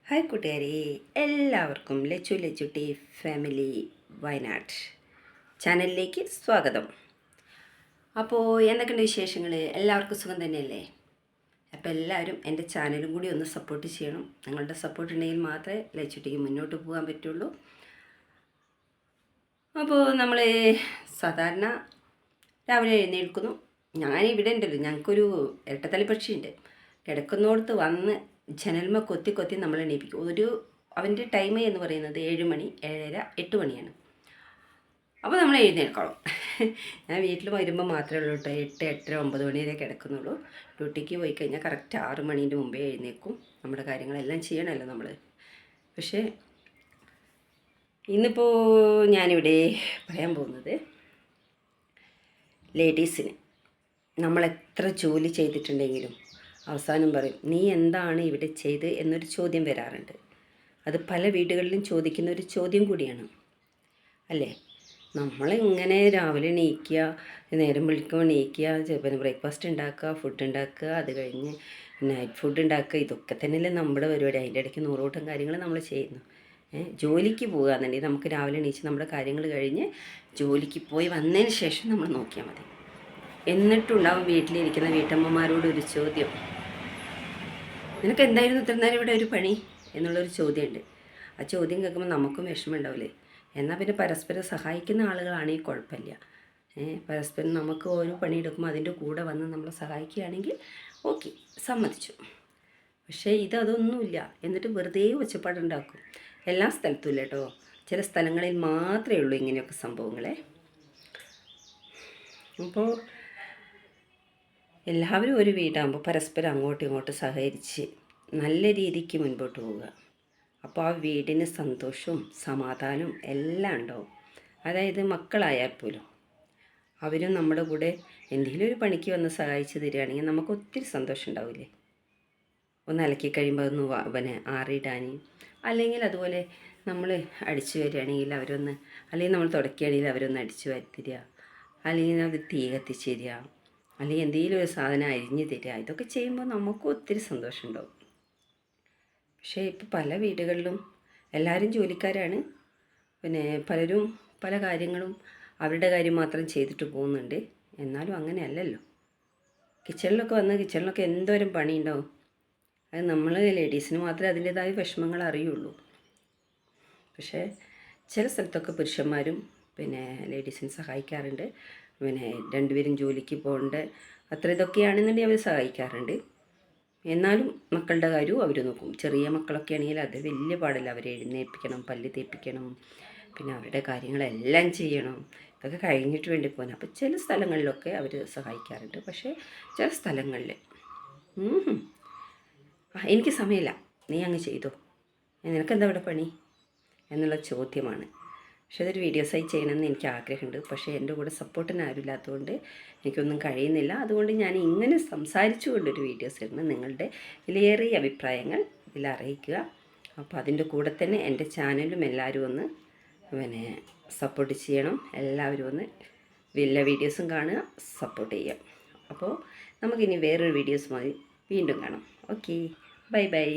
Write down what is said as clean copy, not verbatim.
Hi കൂട്ടുകാരെ, എല്ലാവർക്കും Lachutty family Wayanad ചാനലിലേക്ക് സ്വാഗതം. അപ്പോൾ എന്തൊക്കെയുണ്ട് വിശേഷങ്ങൾ? എല്ലാവർക്കും സുഖം തന്നെയല്ലേ? അപ്പോൾ എല്ലാവരും എൻ്റെ ചാനലും കൂടി ഒന്ന് സപ്പോർട്ട് ചെയ്യണം. നിങ്ങളുടെ സപ്പോർട്ട് ഉണ്ടെങ്കിൽ മാത്രമേ ലച്ചുട്ടിക്ക് മുന്നോട്ട് പോകാൻ പറ്റുള്ളൂ. അപ്പോൾ നമ്മൾ സാധാരണ രാവിലെ എഴുന്നേൽക്കുന്നു. ഞാനിവിടെ ഉണ്ടല്ലോ, ഞങ്ങൾക്കൊരു ഇരട്ടത്തലി പക്ഷിയുണ്ട്. കിടക്കുന്നോടത്ത് വന്ന് ജനൽമ കൊത്തി കൊത്തി നമ്മൾ എണീപ്പിക്കും. അവൻ്റെ ടൈം എന്ന് പറയുന്നത് 7 മണി, 7:30, 8 മണിയാണ്. അപ്പോൾ നമ്മൾ എഴുന്നേൽക്കണം. ഞാൻ വീട്ടിൽ വരുമ്പോൾ മാത്രമേ ഉള്ളൂ കേട്ടോ 8, 8:30, 9 മണി വരെ കിടക്കുന്നുള്ളൂ. ഡ്യൂട്ടിക്ക് പോയി കഴിഞ്ഞാൽ കറക്റ്റ് 6 മണീൻ്റെ മുമ്പേ എഴുന്നേൽക്കും. നമ്മുടെ കാര്യങ്ങളെല്ലാം ചെയ്യണമല്ലോ നമ്മൾ. പക്ഷേ ഇന്നിപ്പോൾ ഞാനിവിടെ പറയാൻ പോകുന്നത് ലേഡീസിന് നമ്മൾ എത്ര ജോലി ചെയ്തിട്ടുണ്ടെങ്കിലും അവസാനം പറയും, നീ എന്താണ് ഇവിടെ ചെയ്ത് എന്നൊരു ചോദ്യം വരാറുണ്ട്. അത് പല വീടുകളിലും ചോദിക്കുന്ന ഒരു ചോദ്യം കൂടിയാണ് അല്ലേ? നമ്മൾ ഇങ്ങനെ രാവിലെ എണീക്കുക, നേരം വിളിക്കുമ്പോൾ എണീക്കുക, പിന്നെ ബ്രേക്ക്ഫാസ്റ്റ് ഉണ്ടാക്കുക, ഫുഡ് ഉണ്ടാക്കുക, അത് കഴിഞ്ഞ് നൈറ്റ് ഫുഡ് ഉണ്ടാക്കുക, ഇതൊക്കെ തന്നെയല്ലേ നമ്മുടെ പരിപാടി. അതിൻ്റെ ഇടയ്ക്ക് നൂറുകൂട്ടം കാര്യങ്ങൾ നമ്മൾ ചെയ്യുന്നു. ജോലിക്ക് പോകുക എന്നുണ്ടെങ്കിൽ നമുക്ക് രാവിലെ എണീച്ച് നമ്മുടെ കാര്യങ്ങൾ കഴിഞ്ഞ് ജോലിക്ക് പോയി വന്നതിന് ശേഷം നമ്മൾ നോക്കിയാൽ മതി. എന്നിട്ടുണ്ടാവും വീട്ടിലിരിക്കുന്ന വീട്ടമ്മമാരോട് ഒരു ചോദ്യം, നിനക്ക് എന്തായിരുന്നു ഇത്ര നേരം ഇവിടെ ഒരു പണി എന്നുള്ളൊരു ചോദ്യമുണ്ട്. ആ ചോദ്യം കേൾക്കുമ്പോൾ നമുക്കും വിഷമമുണ്ടാവില്ലേ? എന്നാൽ പിന്നെ പരസ്പരം സഹായിക്കുന്ന ആളുകളാണെങ്കിൽ കുഴപ്പമില്ല. പരസ്പരം നമുക്ക് ഓരോ പണിയെടുക്കുമ്പോൾ അതിൻ്റെ കൂടെ വന്ന് നമ്മളെ സഹായിക്കുകയാണെങ്കിൽ ഓക്കെ, സമ്മതിച്ചു. പക്ഷേ ഇതൊന്നുമില്ല. എന്നിട്ട് വെറുതെ ഒച്ചപ്പാടുണ്ടാക്കും. എല്ലാ സ്ഥലത്തും ഇല്ല കേട്ടോ, ചില സ്ഥലങ്ങളിൽ മാത്രമേ ഉള്ളൂ ഇങ്ങനെയൊക്കെ സംഭവങ്ങളെ. അപ്പോൾ എല്ലാവരും ഒരു വീടാകുമ്പോൾ പരസ്പരം അങ്ങോട്ടും ഇങ്ങോട്ടും സഹകരിച്ച് നല്ല രീതിക്ക് മുൻപോട്ട് പോവുക. അപ്പോൾ ആ വീടിന് സന്തോഷവും സമാധാനവും എല്ലാം ഉണ്ടാവും. അതായത് മക്കളായാൽ പോലും അവരും നമ്മുടെ കൂടെ എന്തെങ്കിലും ഒരു പണിക്ക് വന്ന് സഹായിച്ച് തരികയാണെങ്കിൽ നമുക്ക് ഒത്തിരി സന്തോഷം ഉണ്ടാവില്ലേ? ഒന്ന് അലക്കി കഴിയുമ്പോൾ ഒന്ന് ആറിയിടാൻ, അല്ലെങ്കിൽ അതുപോലെ നമ്മൾ അടിച്ചു വരികയാണെങ്കിൽ അവരൊന്ന്, അല്ലെങ്കിൽ നമ്മൾ തുടക്കുകയാണെങ്കിൽ അവരൊന്ന് അടിച്ചു വരുത്തിരിക, അല്ലെങ്കിൽ അവർ തീ കത്തിച്ച് തരിക, അല്ലെങ്കിൽ എന്തെങ്കിലും ഒരു സാധനം അരിഞ്ഞ് തരിക. ഇതൊക്കെ ചെയ്യുമ്പോൾ നമുക്കും ഒത്തിരി സന്തോഷം ഉണ്ടാവും. പക്ഷേ ഇപ്പോൾ പല വീടുകളിലും എല്ലാവരും ജോലിക്കാരാണ്. പിന്നെ പലരും പല കാര്യങ്ങളും അവരുടെ കാര്യം മാത്രം ചെയ്തിട്ട് പോകുന്നുണ്ട്. എന്നാലും അങ്ങനെയല്ലല്ലോ. കിച്ചണിലൊക്കെ എന്തോരം പണിയുണ്ടാവും. അത് നമ്മൾ ലേഡീസിന് മാത്രമേ അതിൻ്റേതായ വിഷമങ്ങൾ അറിയുള്ളൂ. പക്ഷേ ചില സ്ഥലത്തൊക്കെ പുരുഷന്മാരും പിന്നെ ലേഡീസിനെ സഹായിക്കാറുണ്ട്. പിന്നെ രണ്ടുപേരും ജോലിക്ക് പോകേണ്ട അത്ര ഇതൊക്കെയാണെന്നുണ്ടെങ്കിൽ അവർ സഹായിക്കാറുണ്ട്. എന്നാലും മക്കളുടെ കാര്യവും അവർ നോക്കും. ചെറിയ മക്കളൊക്കെ ആണെങ്കിൽ അത് വലിയ പാടില്ല. അവരെ എഴുന്നേൽപ്പിക്കണം, പല്ല് തേപ്പിക്കണം, പിന്നെ അവരുടെ കാര്യങ്ങളെല്ലാം ചെയ്യണം. ഇതൊക്കെ കഴിഞ്ഞിട്ട് വേണ്ടി പോകാൻ. അപ്പോൾ ചില സ്ഥലങ്ങളിലൊക്കെ അവർ സഹായിക്കാറുണ്ട്. പക്ഷേ ചില സ്ഥലങ്ങളിൽ എനിക്ക് സമയമില്ല, നീ അങ്ങ് ചെയ്തോ, നിനക്കെന്താ ഇവിടെ പണി എന്നുള്ള ചോദ്യമാണ്. പക്ഷേ അതൊരു വീഡിയോസായി ചെയ്യണമെന്ന് എനിക്ക് ആഗ്രഹമുണ്ട്. പക്ഷേ എൻ്റെ കൂടെ സപ്പോർട്ടിന് ആരുമില്ലാത്തതുകൊണ്ട് എനിക്കൊന്നും കഴിയുന്നില്ല. അതുകൊണ്ട് ഞാൻ ഇങ്ങനെ സംസാരിച്ചു കൊണ്ടൊരു വീഡിയോസ് ഇടുന്നത്. നിങ്ങളുടെ വിലയേറിയ അഭിപ്രായങ്ങൾ ഇതിൽ അറിയിക്കുക. അപ്പോൾ അതിൻ്റെ കൂടെ തന്നെ എൻ്റെ ചാനലും എല്ലാവരും ഒന്ന് പിന്നെ സപ്പോർട്ട് ചെയ്യണം. എല്ലാവരും ഒന്ന് എല്ലാ വീഡിയോസും കാണുക, സപ്പോർട്ട് ചെയ്യുക. അപ്പോൾ നമുക്കിനി വേറൊരു വീഡിയോസുമായി വീണ്ടും കാണാം. Okay, bye bye.